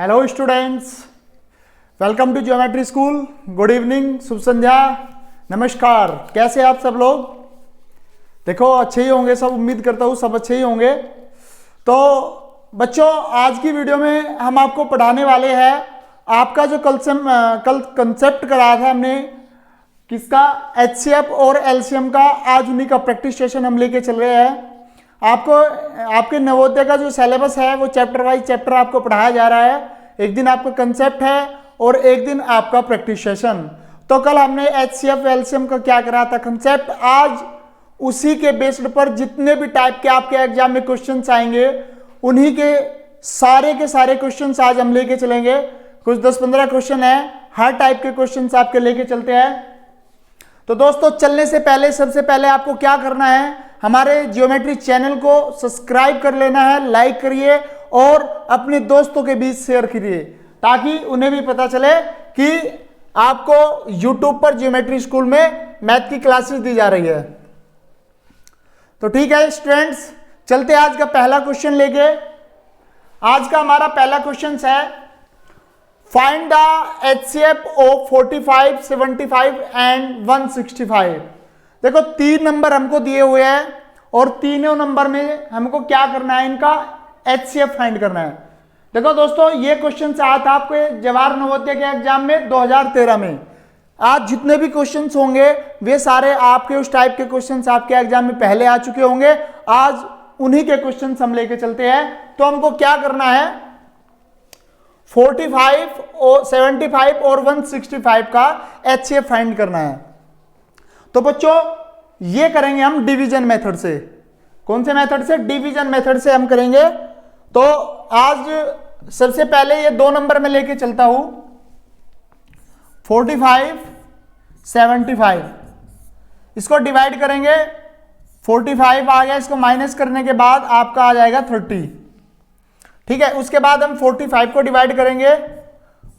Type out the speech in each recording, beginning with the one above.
Hello students, welcome to geometry school. Good evening, शुभ संध्या, नमस्कार। कैसे आप सब लोग? देखो अच्छे ही होंगे सब, उम्मीद करता हूँ सब अच्छे ही होंगे। तो बच्चों, आज की वीडियो में हम आपको पढ़ाने वाले हैं आपका जो कल कंसेप्ट कराया था हमने, किसका? HCF और LCM का। आज उन्हीं का प्रैक्टिस सेशन हम लेके चल रहे हैं। आपको आपके नवोदय का जो सिलेबस है वो चैप्टर वाइज चैप्टर आपको पढ़ाया जा रहा है। एक दिन आपका कंसेप्ट है और एक दिन आपका प्रैक्टिस सेशन। तो कल हमने HCF LCM का क्या करा था, कंसेप्ट। आज उसी के बेस्ड पर जितने भी टाइप के आपके एग्जाम में क्वेश्चंस आएंगे उन्हीं के सारे क्वेश्चंस आज हम लेके चलेंगे। कुछ 10-15 क्वेश्चन है, हर टाइप के क्वेश्चंस आपके लेके चलते हैं। तो दोस्तों, चलने से पहले सबसे पहले आपको क्या करना है, हमारे जियोमेट्री चैनल को सब्सक्राइब कर लेना है, लाइक करिए और अपने दोस्तों के बीच शेयर करिए ताकि उन्हें भी पता चले कि आपको YouTube पर जियोमेट्री स्कूल में मैथ की क्लासेस दी जा रही है। तो ठीक है स्टूडेंट्स, चलते आज का पहला क्वेश्चन लेके। आज का हमारा पहला क्वेश्चन है, find the HCF of 45, 75 and 165। देखो 3 नंबर हमको दिए हुए हैं और तीनों नंबर में हमको क्या करना है, इनका HCF फाइंड करना है। देखो दोस्तों, ये क्वेश्चन आया था आपके जवाहर नवोदय के एग्जाम में 2013 में। आज जितने भी क्वेश्चंस होंगे वे सारे आपके उस टाइप के क्वेश्चंस आपके एग्जाम में पहले आ चुके होंगे। आज उन्हीं के क्वेश्चंस हम लेके चलते हैं। तो हमको क्या करना है, 45 और 75 और 165 का HCF फाइंड करना है। तो बच्चों, ये करेंगे हम डिवीजन मेथड से। कौन से मेथड से? डिवीजन मेथड से हम करेंगे। तो आज सबसे पहले ये 2 नंबर में लेके चलता हूं, 45, 75। इसको डिवाइड करेंगे, 45 आ गया, इसको माइनस करने के बाद आपका आ जाएगा 30। ठीक है, उसके बाद हम 45 को डिवाइड करेंगे,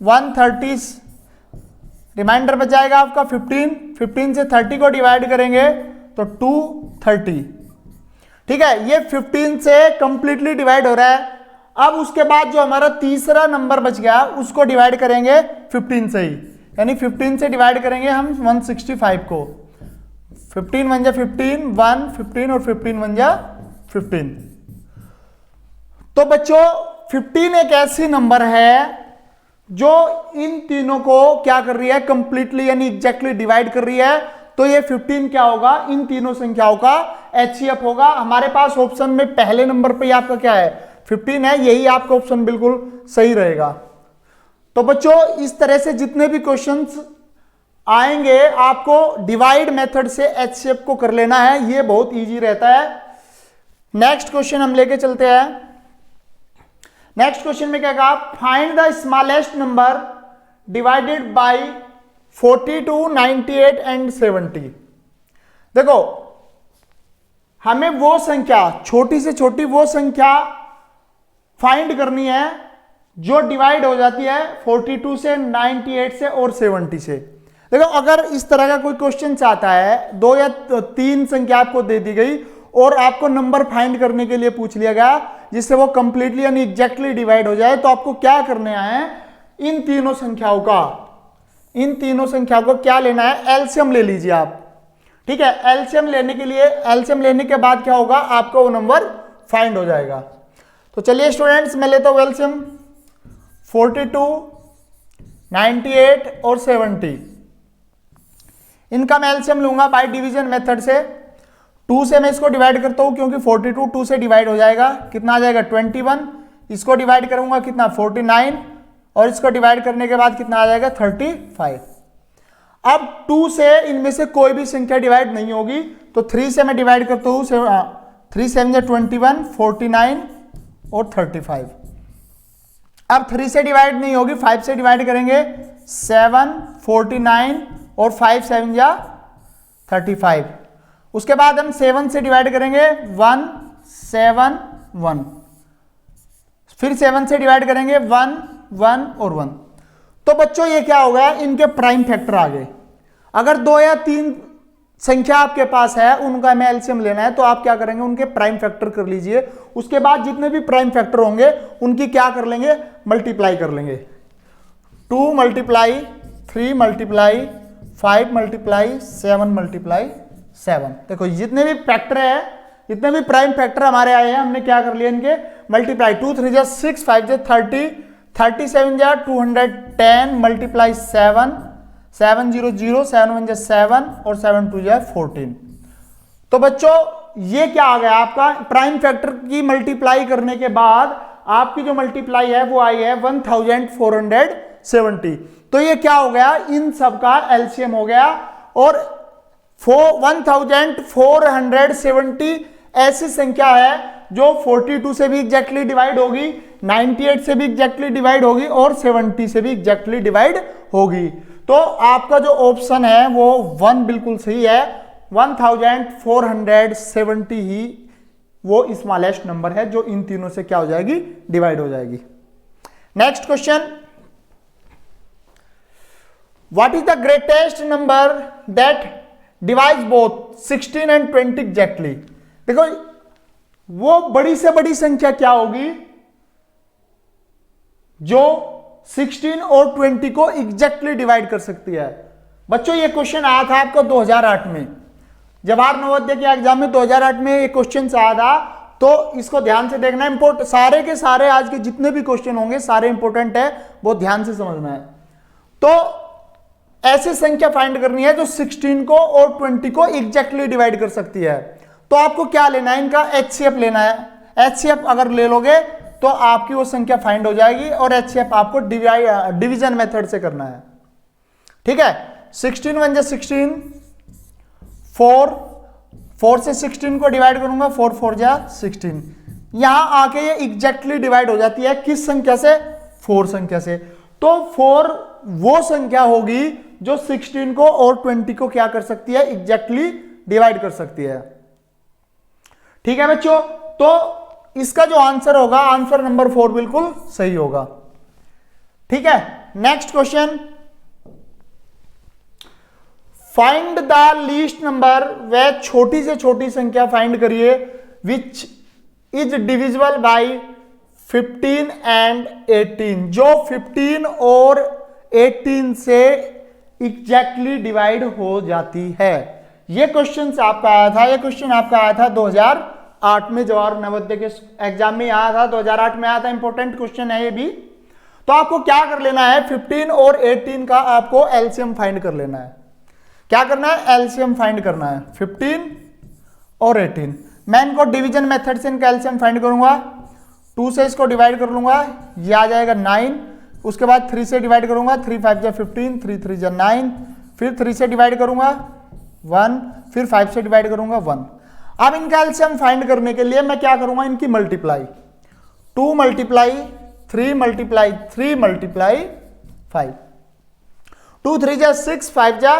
130 रिमाइंडर बच जाएगा आपका 15 से 30 को डिवाइड करेंगे तो 230। ठीक है, ये 15 से कंप्लीटली डिवाइड हो रहा है। अब उसके बाद जो हमारा तीसरा नंबर बच गया उसको डिवाइड करेंगे 15 से ही, यानी 15 से डिवाइड करेंगे हम 165 को। 15 1 जा 15, 1 15 और 15 1 जा 15। तो बच्चों, 15 एक ऐसी नंबर है जो इन तीनों को क्या कर रही है, कंप्लीटली यानी एग्जैक्टली डिवाइड कर रही है। तो ये 15 क्या होगा, इन तीनों संख्याओं का HCF होगा। हमारे पास ऑप्शन में पहले नंबर पे आपका क्या है, 15 है, यही आपका ऑप्शन बिल्कुल सही रहेगा। तो बच्चों, इस तरह से जितने भी क्वेश्चंस आएंगे आपको डिवाइड मेथड से HCF को कर लेना है, ये बहुत ईजी रहता है। नेक्स्ट क्वेश्चन हम लेके चलते हैं। नेक्स्ट क्वेश्चन में क्या कहा, find the smallest number divided by 42, 98 and 70। देखो, हमें वो संख्या, छोटी से छोटी वो संख्या फाइंड करनी है जो डिवाइड हो जाती है 42 से, 98 से और 70 से। देखो, अगर इस तरह का कोई क्वेश्चन आता है, 2 या 3 संख्या आपको दे दी गई और आपको नंबर फाइंड करने के लिए पूछ लिया गया जिससे वो कंप्लीटली यानी एग्जैक्टली डिवाइड हो जाए, तो आपको क्या करना है, इन तीनों संख्याओं को क्या लेना है, एलसीएम ले लीजिए आप। ठीक है, एलसीएम लेने के लिए, एलसीएम लेने के बाद क्या होगा, आपका वो नंबर फाइंड हो जाएगा। तो चलिए स्टूडेंट्स, मैं लेता हूं एलसीएम 42, 98 और 70। इनका मैं एलसीएम लूंगा बाय डिवीजन मेथड से। 2 से मैं इसको डिवाइड करता हूं क्योंकि 42 2 से डिवाइड हो जाएगा, कितना आ जाएगा 21। इसको डिवाइड करूंगा कितना 49 और इसको डिवाइड करने के बाद कितना आ जाएगा 35। अब 2 से इनमें से कोई भी संख्या डिवाइड नहीं होगी, तो 3 से मैं डिवाइड करता हूं, 3 7 21, 49 और 35। अब 3 से डिवाइड नहीं होगी, 5 से डिवाइड करेंगे, 7, 49 और 5 7 जा 35। उसके बाद हम 7 से डिवाइड करेंगे, 1 7 1, फिर 7 से डिवाइड करेंगे, 1 1 और 1। तो बच्चों, ये क्या हो गया, इनके प्राइम फैक्टर आ गए। अगर 2 या 3 संख्या आपके पास है उनका हमें एलसीएम लेना है, तो आप क्या करेंगे, उनके प्राइम फैक्टर कर लीजिए। उसके बाद जितने भी प्राइम फैक्टर होंगे उनकी क्या कर लेंगे, मल्टीप्लाई कर लेंगे। 2 मल्टीप्लाई 3 मल्टीप्लाई 5 मल्टीप्लाई 7 मल्टीप्लाई 7। देखो जितने भी फैक्टर है, जितने भी प्राइम फैक्टर हमारे आए हैं, हमने क्या कर लिया, इनके मल्टीप्लाई। 2 3 जा 6, 5 जा 30, 37 जा 210 मल्टीप्लाई 7, 7 0 0, 7 1 जा 7 और 7 2 जा 14। तो बच्चों ये क्या आ गया, आपका प्राइम फैक्टर की मल्टीप्लाई करने के बाद आपकी जो मल्टीप्लाई है वो आई है 1470। तो ये क्या हो गया, इन सब का एलसीएम हो गया। और 1470 ऐसी संख्या है जो 42 से भी एग्जैक्टली डिवाइड होगी, 98 से भी एग्जैक्टली डिवाइड होगी और 70 से भी एग्जैक्टली डिवाइड होगी। तो आपका जो ऑप्शन है वो 1 बिल्कुल सही है। 1470 ही वो स्मॉलेस्ट नंबर है जो इन तीनों से क्या हो जाएगी, डिवाइड हो जाएगी। Next question, what is the greatest number that divides both 16 and 20 exactly. देखो वो बड़ी से बड़ी संख्या क्या होगी जो 16 और 20 को एग्जैक्टली डिवाइड कर सकती है। बच्चों ये क्वेश्चन आया था आपको 2008 में, जवाहर नवोदय के एग्जाम में 2008 में ये क्वेश्चन आया था। तो इसको ध्यान से देखना, इंपोर्टेंट सारे के सारे आज के जितने भी क्वेश्चन होंगे सारे इंपोर्टेंट है, बहुत ध्यान से समझना है। तो ऐसी संख्या फाइंड करनी है जो 16 को और 20 को एग्जैक्टली डिवाइड कर सकती है। तो आपको क्या लेना है, इनका एचसीएफ लेना है। एचसीएफ अगर ले लोगे तो आपकी वो संख्या फाइंड हो जाएगी और एचसीएफ आपको डिवीजन मेथड से करना है। ठीक है, 16 1 जा 16, 4 से 16 को डिवाइड करूंगा, 4 4 जा 16। यहां आके ये एग्जैक्टली डिवाइड हो जाती है किस संख्या से, 4 संख्या से। तो 4 वो संख्या होगी जो 16 को और 20 को क्या कर सकती है, एग्जैक्टली डिवाइड कर सकती है। ठीक है बच्चों, तो इसका जो आंसर होगा, आंसर नंबर 4 बिल्कुल सही होगा। ठीक है, next question, find the least number. वह छोटी से छोटी संख्या फाइंड करिए which is divisible by 15 and 18, जो 15 और 18 से एग्जैक्टली डिवाइड हो जाती है। ये क्वेश्चन आपका आया था, ये क्वेश्चन आपका आया था 2008 में, जवाहर नवोदय के एग्जाम में आया था, 2008 में आया था। इंपॉर्टेंट क्वेश्चन है ये भी। तो आपको क्या कर लेना है, 15 और 18 का आपको एलसीएम फाइंड कर लेना है। क्या करना है, एलसीएम फाइंड करना है 15 और 18। मैं इनको डिवीजन मेथड से इनका एलसीएम फाइंड करूंगा। 2 से इसको डिवाइड कर लूंगा, ये आ जाएगा 9। उसके बाद 3 से डिवाइड करूंगा, 3 5 जा 15, 3 3 जा 9। फिर 3 से डिवाइड करूंगा 1, फिर 5 से डिवाइड करूंगा 1। अब इनका एलसीएम फाइंड करने के लिए मैं क्या करूंगा, इनकी मल्टीप्लाई। 2 multiply 3 multiply 3 multiply 5। 2 3 जा 6, 5 जा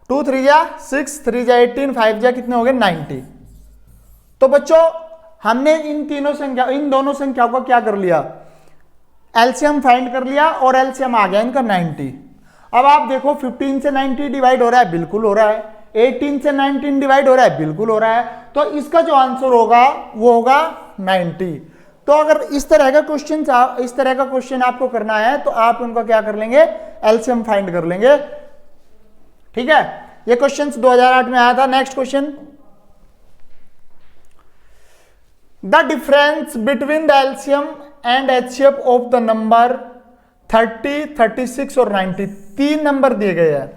2 3 जा 6, 3 जा 18, 5 जा कितने हो गए 90। तो बच्चों हमने इन दोनों संख्याओं को क्या कर लिया, एलसीएम फाइंड कर लिया और एलसीएम आ गया इनका 90। अब आप देखो 15 से 90 डिवाइड हो रहा है, बिल्कुल हो रहा है। 18 से 19 डिवाइड हो रहा है, बिल्कुल हो रहा है। तो इसका जो आंसर होगा वो होगा 90। तो अगर इस तरह का क्वेश्चन आपको करना है तो आप उनका क्या कर लेंगे, एलसीएम फाइंड कर लेंगे। ठीक है, ये क्वेश्चन 2008 में आया था। Next question, the difference between the LCM and HCF of the number 30, 36 और 90। 3 नंबर दिए गए हैं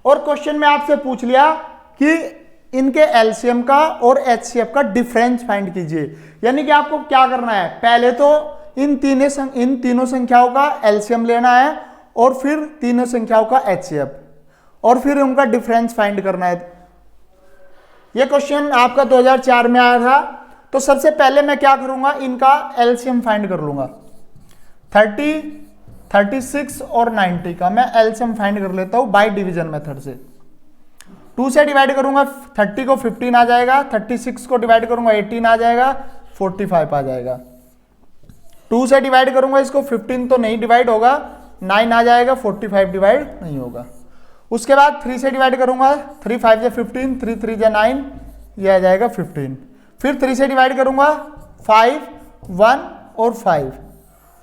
और क्वेश्चन में आपसे पूछ लिया कि इनके एलसीएम का और एचसीएफ का डिफरेंस फाइंड कीजिए। यानी कि आपको क्या करना है, पहले तो इन तीनों संख्याओं का एलसीएम लेना है और फिर तीनों संख्याओं का एचसीएफ और फिर उनका डिफरेंस फाइंड करना है। यह क्वेश्चन आपका 2004 में आया था। तो सबसे पहले मैं क्या करूंगा, इनका एलसीएम फाइंड कर लूंगा। 30, 36 और 90 का मैं एलसीएम फाइंड कर लेता हूं बाय डिवीजन मेथड से। 2 से डिवाइड करूंगा 30 को 15 आ जाएगा, 36 को डिवाइड करूंगा 18 आ जाएगा, 45 आ जाएगा। 2 से डिवाइड करूंगा इसको 15 तो नहीं डिवाइड होगा, 9 आ जाएगा, 45 डिवाइड नहीं होगा। उसके बाद 3 से डिवाइड करूंगा, 3 5 जा 15, 3 3 जा 9, ये आ जाएगा 15। फिर 3 से डिवाइड करूंगा, 5 1 और 5।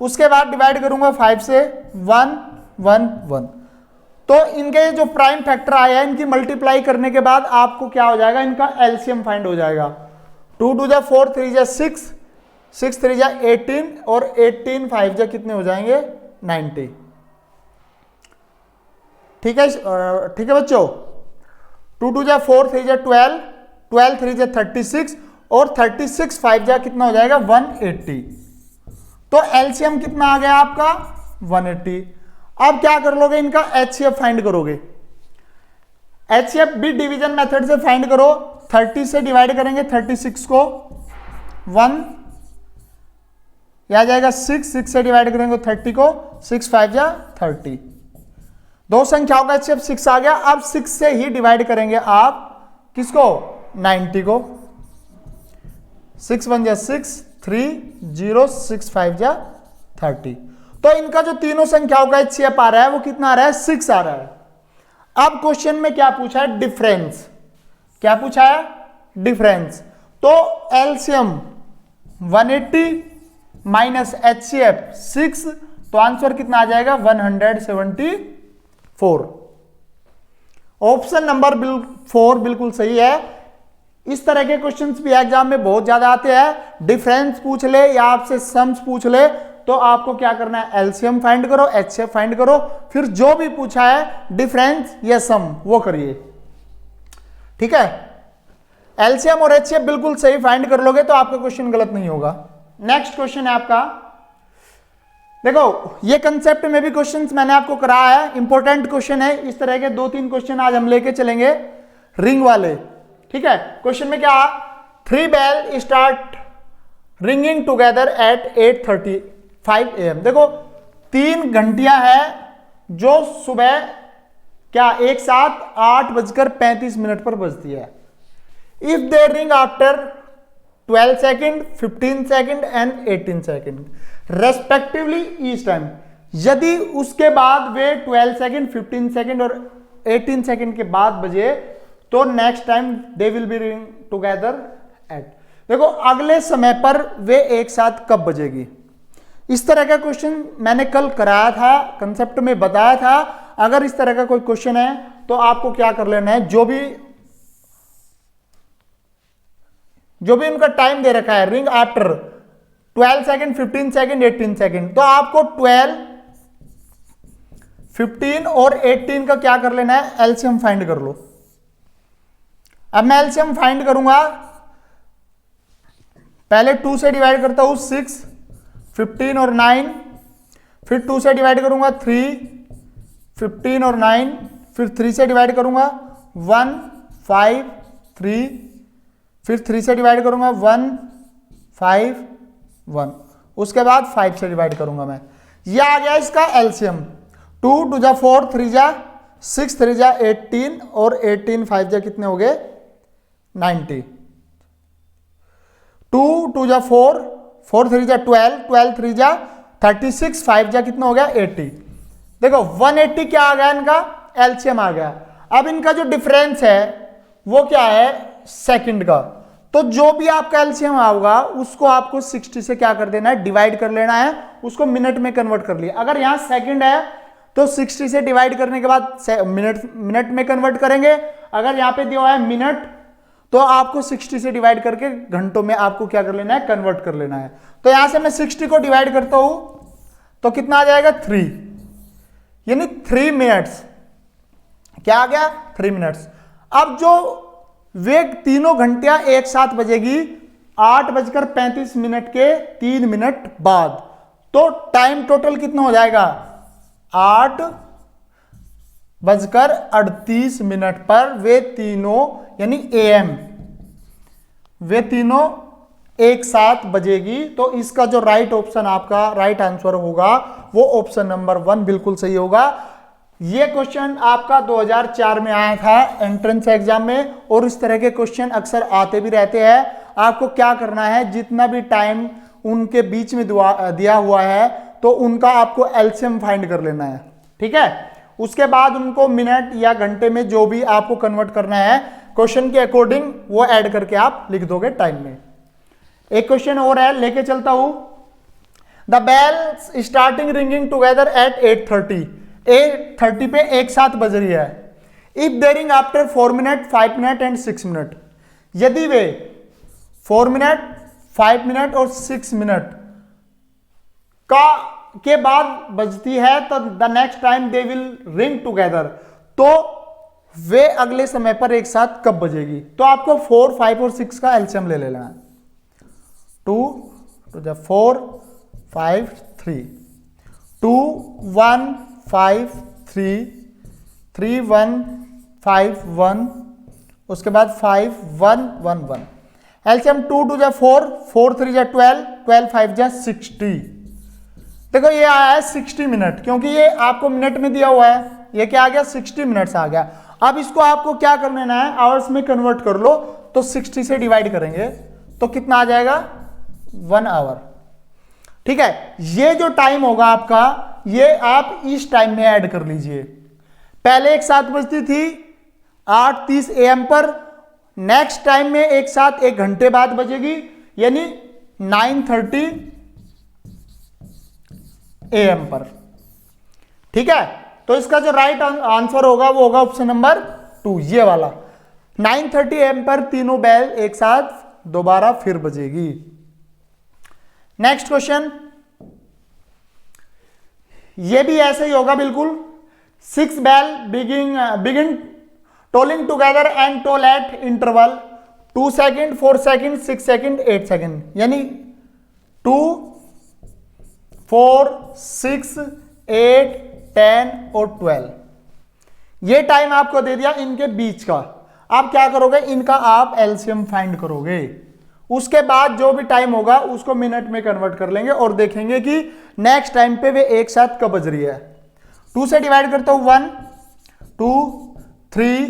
उसके बाद डिवाइड करूंगा 5 से, 1 1 1। तो इनके जो प्राइम फैक्टर आया है, इनकी मल्टीप्लाई करने के बाद आपको क्या हो जाएगा, इनका एलसीएम फाइंड हो जाएगा। 2 2 जा 4, 3 जा 6, 6 3 जा 18 और 18 5 जा कितने हो जाएंगे, 90। ठीक है, ठीक है बच्चों। 2 2 जा 4, 3 जा 12, 12 3 जा 36 और 36 5 जा कितना हो जाएगा, 180। तो एलसीएम कितना आ गया आपका, 180। अब क्या कर लोगे, इनका एचसीएफ फाइंड करोगे। एचसीएफ भी डिवीजन मेथड से फाइंड करो। 30 से डिवाइड करेंगे 36 को, 1 यह आ जाएगा 6, 6 से डिवाइड करेंगे 30 को, 6 5 जा 30। दो संख्याओं का एचसीएफ 6 आ गया। अब 6 से ही डिवाइड करेंगे आप किसको, 90 को। 6 1 जा 6, 3 0, 6 5 जा 30। तो इनका जो तीनों संख्याओं का एचसीएफ आ रहा है वो कितना आ रहा है, 6 आ रहा है। अब क्वेश्चन में क्या पूछा है, डिफरेंस। क्या पूछा है, डिफरेंस। तो एलसीएम 180 माइनस एचसीएफ 6, तो आंसर कितना आ जाएगा, 174। ऑप्शन नंबर 4 बिल्कुल सही है। इस तरह के क्वेश्चंस भी एग्जाम में बहुत ज्यादा आते हैं। डिफरेंस पूछ ले या आपसे सम्स पूछ ले, तो आपको क्या करना है, एलसीएम फाइंड करो, एचसीएफ फाइंड करो, फिर जो भी पूछा है डिफरेंस या सम वो करिए। ठीक है, एलसीएम और एचसीएफ बिल्कुल सही फाइंड कर लोगे तो आपका क्वेश्चन गलत नहीं होगा। नेक्स्ट क्वेश्चन है आपका, देखो ये कंसेप्ट में भी क्वेश्चंस मैंने आपको कराया है, इंपॉर्टेंट क्वेश्चन है। इस तरह के 2-3 क्वेश्चन आज हम लेके चलेंगे, रिंग वाले। ठीक है, क्वेश्चन में क्या, 3 bell start ringing together at 8:35 AM। देखो 3 घंटियां हैं जो सुबह क्या एक साथ 8:35 पर बजती है। If they ring after 12 second, 15 second and 18 second respectively each time. यदि उसके बाद वे 12 सेकेंड, 15 सेकेंड और 18 सेकेंड के बाद बजे, तो next time they will be ring together at. देखो अगले समय पर वे एक साथ कब बजेगी। इस तरह का क्वेश्चन मैंने कल कराया था, कंसेप्ट में बताया था। अगर इस तरह का कोई क्वेश्चन है तो आपको क्या कर लेना है, जो भी उनका टाइम दे रखा है, ring after 12 second, 15 second, 18 second, तो आपको 12, 15 और 18 का क्या कर लेना है, एलसीएम फाइंड कर लो। अब मैं एलसीएम फाइंड करूंगा, पहले 2 से डिवाइड करता हूं 6, 15 और 9, फिर 2 से डिवाइड करूंगा 3, 15 और 9, फिर 3 से डिवाइड करूंगा 1 5 3, फिर 3 से डिवाइड करूंगा 1 5 1, उसके बाद 5 से डिवाइड करूंगा मैं। यह आ गया इसका एलसीएम। 2 2 जा 4, 3 जा 6, 3 जा 18 और 18 5 जा कितने हो गए, 90। 2 2 जा 4, 4 3 जा 12, 12 3 जा 36, 5 जा कितना हो गया, 80। देखो 180 क्या आ गया, इनका एलसीएम आ गया। अब इनका जो डिफरेंस है वो क्या है, सेकंड का। तो जो भी आपका एलसीएम होगा उसको आपको 60 से क्या कर देना है, डिवाइड कर लेना है, उसको मिनट में कन्वर्ट कर लिया। अगर यहां सेकंड है तो 60 से डिवाइड करने के बाद मिनट में कन्वर्ट करेंगे। अगर यहां पे दिया है मिनट, तो आपको 60 से डिवाइड करके घंटों में आपको क्या कर लेना है, कन्वर्ट कर लेना है। तो यहां से मैं 60 को डिवाइड करता हूं तो कितना आ जाएगा, 3, यानी 3 मिनट्स। क्या आ गया, 3 मिनट्स। अब जो वे तीनों घंटियां एक साथ बजेगी 8:35 के 3 मिनट बाद, तो टाइम टोटल कितना हो जाएगा, 8:38 पर वे तीनों यानी AM वे तीनों एक साथ बजेगी। तो इसका जो राइट ऑप्शन आपका राइट आंसर होगा वो ऑप्शन नंबर 1 बिल्कुल सही होगा। ये क्वेश्चन आपका 2004 में आया था एंट्रेंस एग्जाम में, और इस तरह के क्वेश्चन अक्सर आते भी रहते हैं। आपको क्या करना है, जितना भी टाइम उनके बीच में दिया हुआ है तो उनका आपको एलसीएम फाइंड कर लेना है। ठीक है, उसके बाद उनको मिनट या घंटे में जो भी आपको कन्वर्ट करना है क्वेश्चन के अकॉर्डिंग वो ऐड करके आप लिख दोगे टाइम में। एक क्वेश्चन और है, लेके चलता हूं। The bells starting ringing together at 8:30, 8:30 पे एक साथ बज रही है। If they ring after 4 minute, 5 minute and 6 minute, यदि वे 4 मिनट, 5 मिनट और 6 मिनट के बाद बजती है तो the next time they will ring together, तो वे अगले समय पर एक साथ कब बजेगी। तो आपको 4, 5 और 6 का एलसीएम ले लेना है। 2 to the 4, 5, 3, 2, 1, 5, 3, 3, 1, 5, 1, उसके बाद 5, 1, 1, 1। एलसीएम 2 to the 4, 4, 3 जा 12, 12, 5 जा 60। देखो ये आया है 60 मिनट, क्योंकि ये आपको मिनट में दिया हुआ है, ये क्या आ गया 60 मिनट्स आ गया। अब इसको आपको क्या कर लेना है, आवर्स में कन्वर्ट कर लो, तो 60 से डिवाइड करेंगे तो कितना आ जाएगा 1 आवर। ठीक है, ये जो टाइम होगा आपका, ये आप इस टाइम में ऐड कर लीजिए। पहले एक साथ बजती थी 8:30 AM पर, नेक्स्ट टाइम में एक साथ 1 घंटे बाद बजेगी, यानी 9:30 AM पर। ठीक है, तो इसका जो राइट आंसर होगा वो होगा ऑप्शन नंबर 2, ये वाला। 9:30 AM पर तीनों बेल एक साथ दोबारा फिर बजेगी। नेक्स्ट क्वेश्चन, ये भी ऐसे ही होगा बिल्कुल। 6 bell begin tolling together and toll at interval 2 second, 4 second, 6 second, 8 second, यानी 2, 4, 6, 8, 10 और 12। ये टाइम आपको दे दिया इनके बीच का। आप क्या करोगे, इनका आप एलसीएम फाइंड करोगे। उसके बाद जो भी टाइम होगा उसको मिनट में कन्वर्ट कर लेंगे और देखेंगे कि नेक्स्ट टाइम पे वे एक साथ कब बज रही है। 2 से डिवाइड करता हूं 1, 2, 3,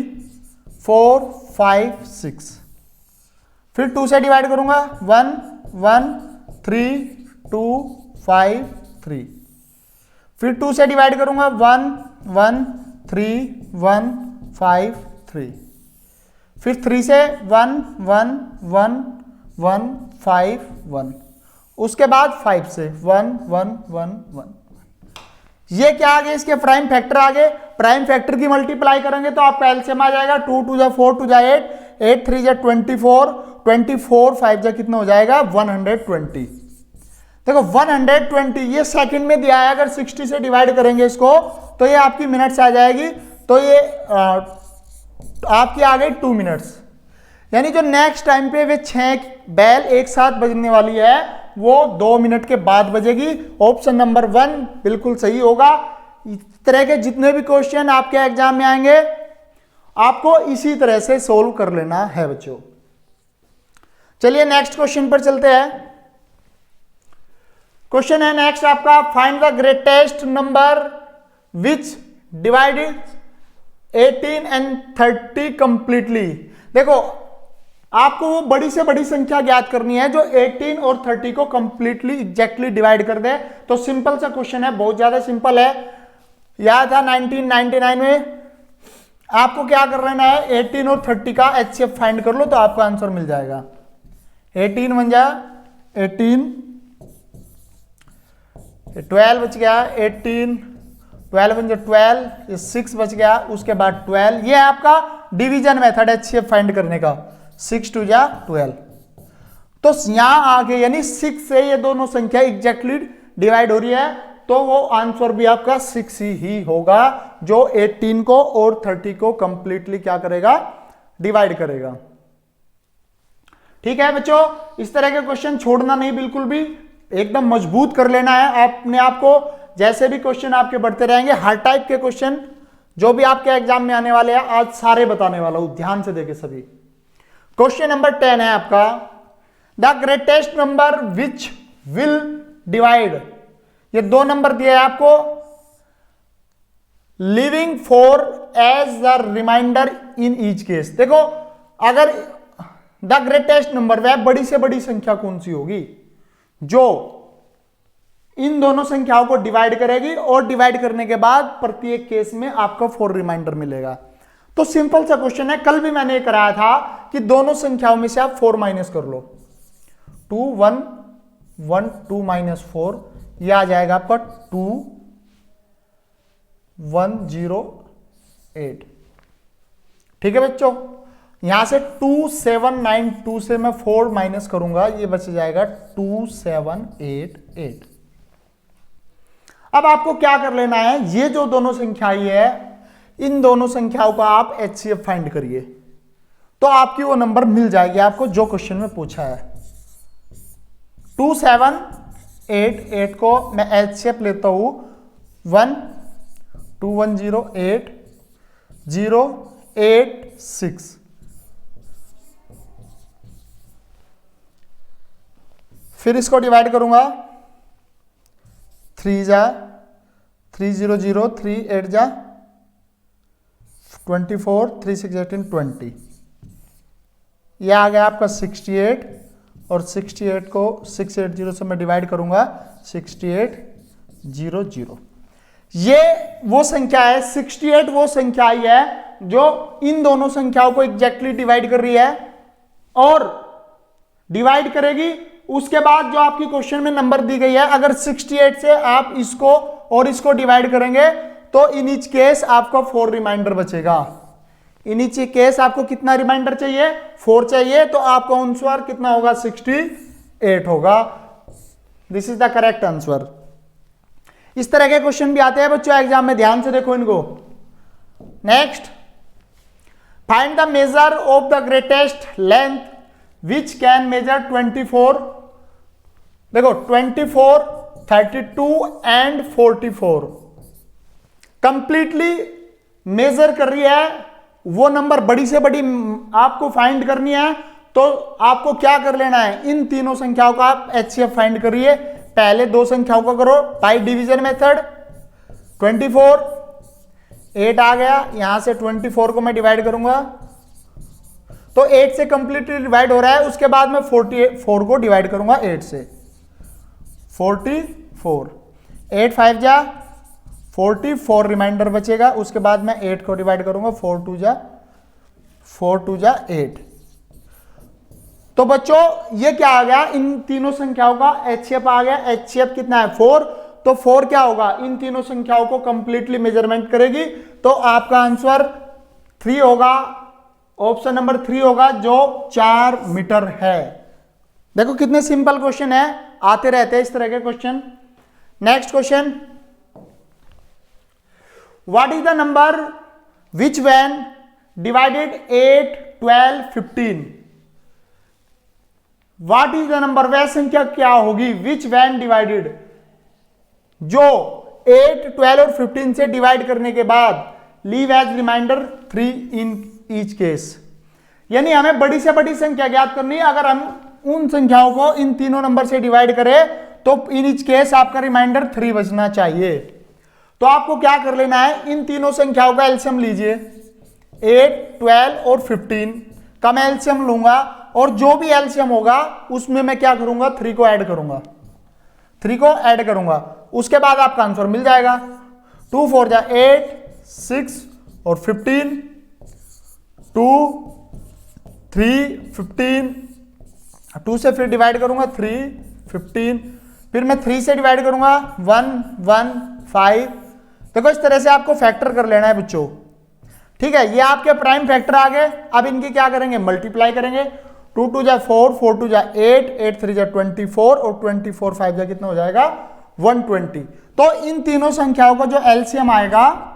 4, 5, 6, फिर 2 से डिवाइड करूंगा 1, 1, 3, 2, 5, 3, फिर 2 से डिवाइड करूंगा 1, 1, 3, 1, 5, 3, फिर 3 से 1, 1, 1, 1, 5, 1, उसके बाद 5 से 1, 1, 1, 1। ये क्या आ गए, इसके प्राइम फैक्टर आ गए। प्राइम फैक्टर की मल्टीप्लाई करेंगे तो आपका एलसीएम आ जाएगा 2 to the 4 to the 8, 8 3 जा 24, 24 5 जा कितना हो जाएगा 120। देखो 120 ये सेकंड में दिया है, अगर 60 से डिवाइड करेंगे इसको तो ये आपकी मिनट्स आ जाएगी, तो ये आपकी आ गई 2 मिनट्स। यानी जो नेक्स्ट टाइम पे वे 6 बेल एक साथ बजने वाली है वो 2 मिनट के बाद बजेगी। ऑप्शन नंबर 1 बिल्कुल सही होगा। इस तरह के जितने भी क्वेश्चन आपके एग्जाम में आएंगे आपको इसी तरह से सोल्व कर लेना है बच्चों। चलिए नेक्स्ट क्वेश्चन पर चलते हैं। क्वेश्चन है नेक्स्ट आपका, find the greatest number which divided 18 and 30 completely. देखो आपको वो बड़ी से बड़ी संख्या ज्ञात करनी है जो 18 और 30 को कंप्लीटली एग्जैक्टली डिवाइड कर दे। तो सिंपल सा क्वेश्चन है, बहुत ज्यादा सिंपल है। याद था 1999 में आपको क्या कर लेना है, 18 और 30 का एचसीएफ फाइंड कर लो तो आपका आंसर मिल जाएगा। 18 बन जा 18, 12 बच गया 18, 12 बन जा 12, ये 6 बच गया, उसके बाद 12। ये आपका डिवीजन मेथड एचसीएफ फाइंड करने का, 6 2 जा 12। तो यहां आगे यानी 6 से ये दोनों संख्या एग्जैक्टली डिवाइड हो रही है तो वो आंसर भी आपका 6 ही होगा जो 18 को और 30 को कंप्लीटली क्या करेगा, डिवाइड करेगा। ठीक है बच्चों, इस तरह के क्वेश्चन छोड़ना नहीं, बिल्कुल भी एकदम मजबूत कर लेना है अपने आप को। जैसे भी क्वेश्चन आपके बढ़ते रहेंगे, हर टाइप के क्वेश्चन जो भी आपके एग्जाम में आने वाले हैं आज सारे बताने वाला हूं, ध्यान से देखे सभी। क्वेश्चन नंबर 10 है आपका, the greatest number which will divide. ये 2 नंबर दिए हैं आपको, leaving 4 as the remainder in each case. देखो अगर द ग्रेटेस्ट नंबर, वह बड़ी से बड़ी संख्या कौन सी होगी जो इन दोनों संख्याओं को डिवाइड करेगी और डिवाइड करने के बाद प्रत्येक केस में आपको 4 रिमाइंडर मिलेगा। तो सिंपल सा क्वेश्चन है, कल भी मैंने ये कराया था कि दोनों संख्याओं में से आप 4 माइनस कर लो। 2 1 1 2 माइनस 4, यह आ जाएगा आपका 2 1 0 8। ठीक है बच्चों, यहां से 2 7 9 2 से मैं 4 माइनस करूंगा, ये बच जाएगा 2 7 8 8। अब आपको क्या कर लेना है, ये जो दोनों संख्याएं है, इन दोनों संख्याओं का आप HCF फाइंड करिए, तो आपकी वो नंबर मिल जाएगी आपको जो क्वेश्चन में पूछा है। 2 7 8 8 को मैं HCF लेता हूं 1 2 1 0 8 0 8 6। फिर इसको डिवाइड करूंगा, 3 जा 3 0 0 3 8 जा 24 3 6 18 20। यह आ गया आपका 68 और 68 को 680 से मैं डिवाइड करूंगा 6800। ये वो संख्या है, 68 वो संख्या ही है जो इन दोनों संख्याओं को एग्जैक्टली डिवाइड कर रही है और डिवाइड करेगी। उसके बाद जो आपकी क्वेश्चन में नंबर दी गई है, अगर 68 से आप इसको और इसको डिवाइड करेंगे तो इन ईच केस आपको 4 रिमाइंडर बचेगा। इन ईच केस आपको कितना रिमाइंडर चाहिए, 4 चाहिए, तो आपका आंसर कितना होगा, 68 होगा। This is the correct answer. इस तरह के क्वेश्चन भी आते हैं बच्चों एग्जाम में, ध्यान से देखो इनको। Next, find the measure of the greatest length which can measure 24। देखो 24 32 एंड 44 कंप्लीटली मेजर कर रही है, वो नंबर बड़ी से बड़ी आपको फाइंड करनी है। तो आपको क्या कर लेना है, इन तीनों संख्याओं का आप HCF फाइंड करिए। पहले दो संख्याओं का करो बाय डिवीजन मेथड। 24 8 आ गया, यहां से 24 को मैं डिवाइड करूंगा तो 8 से कंप्लीटली डिवाइड हो रहा है। उसके बाद मैं 44 को डिवाइड करूंगा 8 से, 44 8 5 जा 44 रिमाइंडर बचेगा। उसके बाद मैं 8 को डिवाइड करूंगा, 4 2 जा 8। तो बच्चों ये क्या आ गया, इन तीनों संख्याओं का HCF आ गया। HCF कितना है, 4। तो 4 क्या होगा, इन तीनों संख्याओं को कंप्लीटली मेजरमेंट करेगी। तो आपका आंसर 3 होगा, ऑप्शन नंबर 3 होगा, जो 4 मीटर है। देखो कितने सिंपल क्वेश्चन है, आते रहते हैं इस तरह के question. Next question, what is the number which when divided 8 12 15। What is the number, वह संख्या क्या होगी, विच व्हेन डिवाइडेड, जो 8 12 और 15 से डिवाइड करने के बाद leave as remainder 3 each each केस। यानी हमें बड़ी से बड़ी संख्या ज्ञात करनी है। अगर हम उन संख्याओं को इन तीनों नंबर से डिवाइड करें तो इन ईच केस आपका रिमाइंडर 3 बचना चाहिए। तो आपको क्या कर लेना है, इन तीनों संख्याओं का एलसीएम लीजिए। 8 12 और 15 का मैं एलसीएम लूंगा और जो भी एलसीएम होगा उसमें मैं क्या करूंगा, 3 को ऐड करूंगा, 3 को ऐड करूंगा। उसके बाद आपका आंसर मिल जाएगा। 2 4 जा 8 6 और 15 2 3 15 2 से फिर डिवाइड करूंगा 3 15, फिर मैं 3 से डिवाइड करूंगा 1 1 5। देखो इस तरह से आपको फैक्टर कर लेना है बच्चों, ठीक है। ये आपके प्राइम फैक्टर आ गए। अब इनकी क्या करेंगे, मल्टीप्लाई करेंगे। 2 2 जा 4 4 2 जा 8 8 3 जा 24 और 24 5 जा कितना हो जाएगा, 120। तो इन तीनों संख्याओं का जो एलसीएम आएगा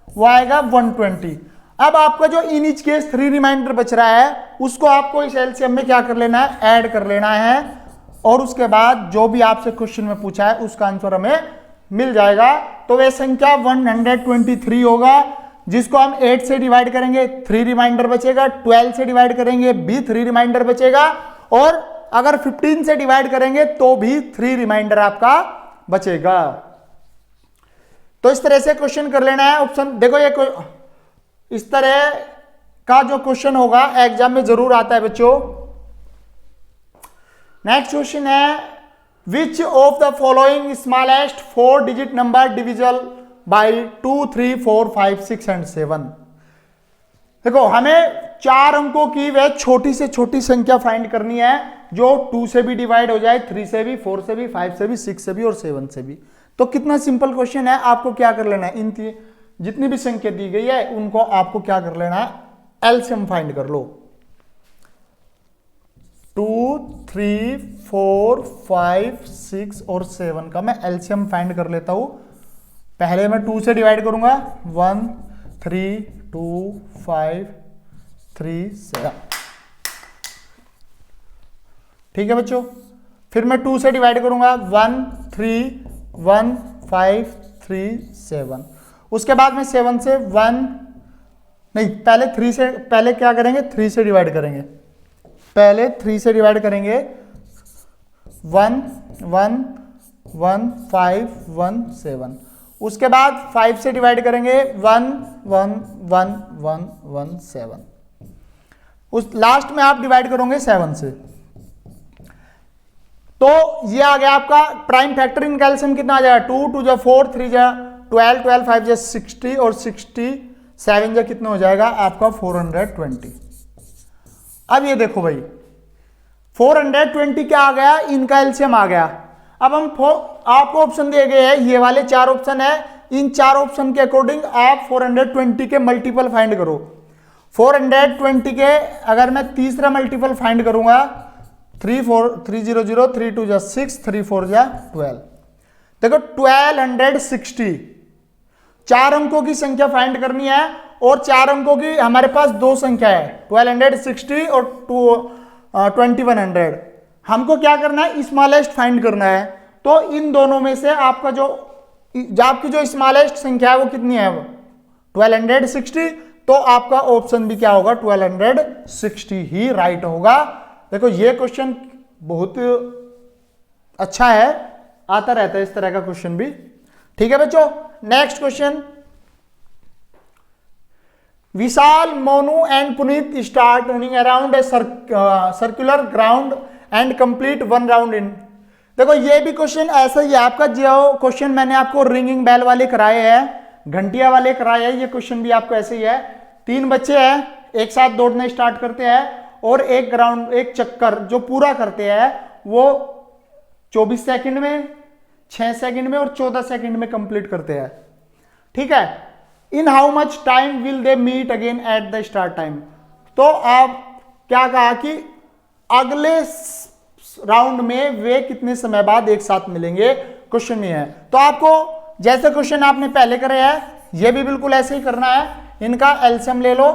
वो आएगा 120। अब आपका जो इन ईच केस 3 रिमाइंडर बच रहा है उसको आपको इस एलसीएम में क्या कर लेना है, ऐड कर लेना है। और उसके बाद जो भी आपसे क्वेश्चन में पूछा है उसका आंसर हमें मिल जाएगा। तो वह संख्या 123 होगा, जिसको हम 8 से डिवाइड करेंगे 3 रिमाइंडर बचेगा, 12 से डिवाइड करेंगे भी 3 रिमाइंडर बचेगा, और अगर 15 से डिवाइड करेंगे तो भी 3 रिमाइंडर आपका बचेगा। तो इस तरह से क्वेश्चन कर लेना है। ऑप्शन देखो, ये इस तरह का जो क्वेश्चन होगा एग्जाम में जरूर आता है बच्चों। नेक्स्ट क्वेश्चन है, which of the following smallest 4 digit number डिविजल by 2, 3, 4, 5, 6 and 7। देखो हमें 4 अंकों की वह छोटी से छोटी संख्या फाइंड करनी है जो 2 से भी डिवाइड हो जाए, 3 से भी, 4 से भी, 5 से भी, 6 से भी और 7 से भी। तो कितना सिंपल क्वेश्चन है, आपको क्या कर लेना है, इन जितनी भी संख्या दी गई है उनको आपको क्या कर लेना है, एलसीएम फाइंड कर लो। 2, 3, 4, 5, 6 और 7 का मैं एलसीएम फाइंड कर लेता हूं। पहले मैं 2 से डिवाइड करूंगा, 1, 3, 2, 5, 3, 7। ठीक है बच्चों, फिर मैं 2 से डिवाइड करूंगा, 1, 3, 1, 5, 3, 7। उसके बाद में 7 से 1 नहीं, पहले 3 से, पहले क्या करेंगे, 3 से डिवाइड करेंगे, पहले 3 से डिवाइड करेंगे, 1, 1, 1, 5, 1, 7। उसके बाद 5 से डिवाइड करेंगे, 1, 1, 1, 1, 1, 7। उस लास्ट में आप डिवाइड करोगे 7 से। तो ये आ गया आपका प्राइम फैक्टर इन कैल्शियम कितना आ जाएगा, 2, 2 जा 4, 3 जा 12, 12, 5 जा 60 और 67 जा कितना हो जाएगा आपका 420। अब ये देखो भाई 420 क्या आ गया, इनका एलसीएम आ गया। अब हम आपको ऑप्शन दिए गए हैं, ये वाले 4 ऑप्शन है, इन 4 ऑप्शन के अकॉर्डिंग आप 420 के मल्टीपल फाइंड करो। 420 के अगर मैं तीसरा मल्टीपल फाइंड करूंगा, 3, 4, 3, 0, 0, 3, 2 जा 6, 3, 4 जा 12। देखो 1260 4 अंकों की संख्या फाइंड करनी है और 4 अंकों की हमारे पास 2 संख्या है, 1260 और 2100। हमको क्या करना है, स्मॉलेस्ट फाइंड करना है। तो इन दोनों में से आपका आपकी जो स्मॉलेस्ट संख्या है वो कितनी है, 1260। तो आपका ऑप्शन भी क्या होगा, 1260 ही राइट होगा। देखो ये क्वेश्चन बहुत अच्छा है, आता रहता है इस तरह का क्वेश्चन भी। ठीक है बच्चों, next question. Vishal, Monu and Puneet start running around a circular ground and complete 1 round in. देखो ये भी क्वेश्चन ऐसा ही है आपका, जो क्वेश्चन मैंने आपको रिंगिंग बेल वाले कराए हैं, घंटिया वाले कराए हैं, ये क्वेश्चन भी आपको ऐसे ही है। 3 बच्चे हैं, एक साथ दौड़ने स्टार्ट करते हैं और एक चक्कर जो पूरा करते हैं वो 24 सेकंड में, 6 सेकंड में और 14 सेकंड में कंप्लीट करते हैं। ठीक है, in how much time will they meet again at the start time. तो आप क्या कहा कि अगले राउंड में वे कितने समय बाद एक साथ मिलेंगे, क्वेश्चन में है। तो आपको जैसे क्वेश्चन आपने पहले करे हैं, ये भी बिल्कुल ऐसे ही करना है। इनका एलसीएम ले लो,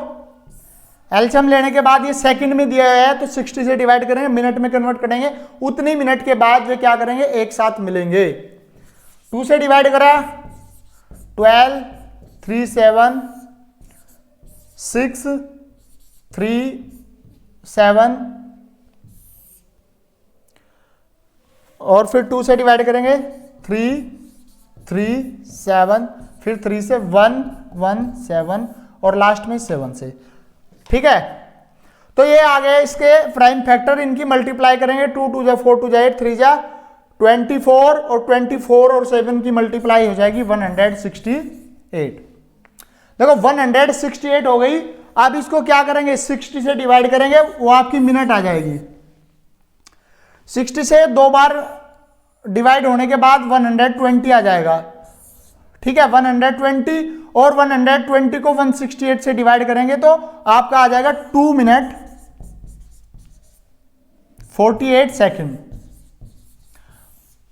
एलसीएम लेने के बाद ये सेकंड में दिया गया है तो 60 से डिवाइड करेंगे, मिनट में कन्वर्ट करेंगे, उतनी मिनट के बाद वे क्या करेंगे, एक साथ मिलेंगे। 2 से डिवाइड करा, 12, 3, 7, 6, 3, 7 और फिर 2 से डिवाइड करेंगे, 3, 3, 7, फिर 3 से 1, 1, 7 और लास्ट में 7 से। ठीक है, तो ये आ गए इसके प्राइम फैक्टर। इनकी मल्टीप्लाई करेंगे, 2, 2 जा 4, 2 जा 8, 3 जा 24 और 24 और 7 की मल्टीप्लाई हो जाएगी 168। देखो 168 हो गई। अब इसको क्या करेंगे, 60 से डिवाइड करेंगे, वो आपकी मिनट आ जाएगी। 60 से 2 बार डिवाइड होने के बाद 120 आ जाएगा। ठीक है, 120 और 120 को 168 से डिवाइड करेंगे तो आपका आ जाएगा 2 मिनट 48 सेकंड।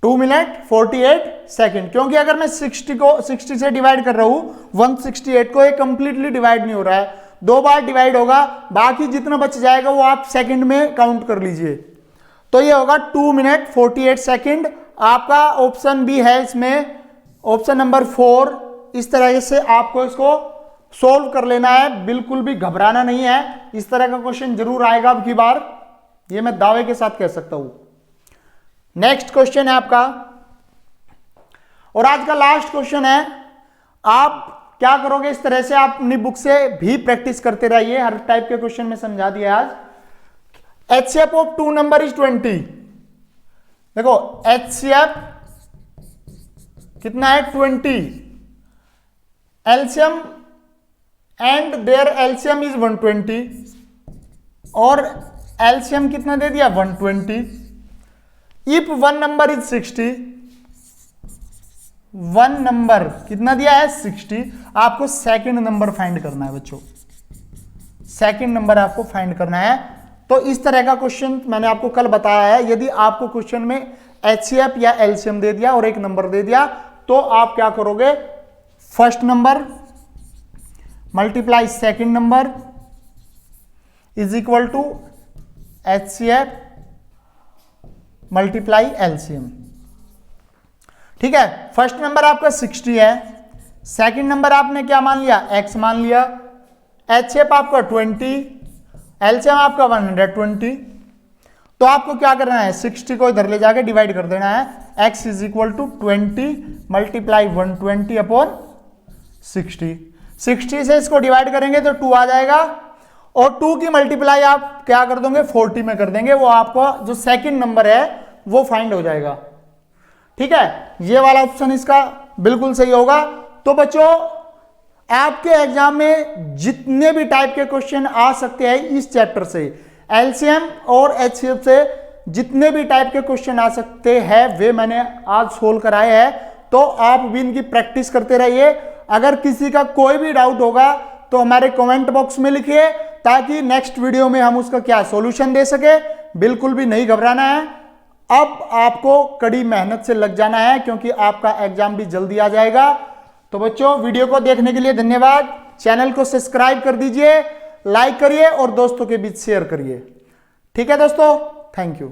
2 मिनट 48 सेकंड, क्योंकि अगर मैं 60 से डिवाइड कर रहा हूं 168 को, ये कंप्लीटली डिवाइड नहीं हो रहा है, 2 बार डिवाइड होगा, बाकी जितना बच जाएगा वो आप सेकंड में काउंट कर लीजिए। तो ये होगा 2 मिनट 48 सेकंड। आपका ऑप्शन भी है इसमें, ऑप्शन नंबर 4। इस तरह से आपको इसको सोल्व कर लेना है, बिल्कुल भी घबराना नहीं है। इस तरह का क्वेश्चन जरूर आएगा अब की बार, ये मैं दावे के साथ कह सकता हूं। नेक्स्ट क्वेश्चन है आपका, और आज का लास्ट क्वेश्चन है। आप क्या करोगे, इस तरह से आप अपनी बुक से भी प्रैक्टिस करते रहिए, हर टाइप के क्वेश्चन में समझा दिया आज। HCF of 2 number is 20। देखो HCF कितना है 20, LCM and their LCM is 120 और एलसीएम कितना दे दिया 120। If one number is 60, one number कितना दिया है 60, आपको सेकंड नंबर फाइंड करना है बच्चों, सेकंड नंबर आपको फाइंड करना है। तो इस तरह का क्वेश्चन मैंने आपको कल बताया है। यदि आपको क्वेश्चन में एचसीएफ या एलसीएम दे दिया और एक नंबर दे दिया तो आप क्या करोगे, first number multiply second number is equal to HCF multiply LCM. ठीक है, फर्स्ट नंबर आपका 60 है, सेकंड नंबर आपने क्या मान लिया x मान लिया, एचसीएफ आपका 20, एलसीएम आपका 120। तो आपको क्या करना है 60 को इधर ले जाके डिवाइड कर देना है, x is equal to 20 multiply 120 upon 60। 60 से इसको डिवाइड करेंगे तो 2 आ जाएगा और 2 की मल्टीप्लाई आप क्या कर दोगे 40 में कर देंगे, वो आपका जो सेकंड नंबर है वो फाइंड हो जाएगा। ठीक है, ये वाला ऑप्शन इसका बिल्कुल सही होगा। तो बच्चों आपके एग्जाम में जितने भी टाइप के क्वेश्चन आ सकते हैं इस चैप्टर से, एलसीएम और एचसीएफ से जितने भी टाइप के क्वेश्चन आ सकते हैं वे मैंने आज सोल्व कराए हैं। तो आप भी इनकी प्रैक्टिस करते रहिए। अगर किसी का कोई भी डाउट होगा तो हमारे कमेंट बॉक्स में लिखिए, ताकि नेक्स्ट वीडियो में हम उसका क्या सॉल्यूशन दे सके। बिल्कुल भी नहीं घबराना है, अब आपको कड़ी मेहनत से लग जाना है, क्योंकि आपका एग्जाम भी जल्दी आ जाएगा। तो बच्चों वीडियो को देखने के लिए धन्यवाद। चैनल को सब्सक्राइब कर दीजिए, लाइक करिए और दोस्तों के बीच शेयर करिए। ठीक है दोस्तों, थैंक यू।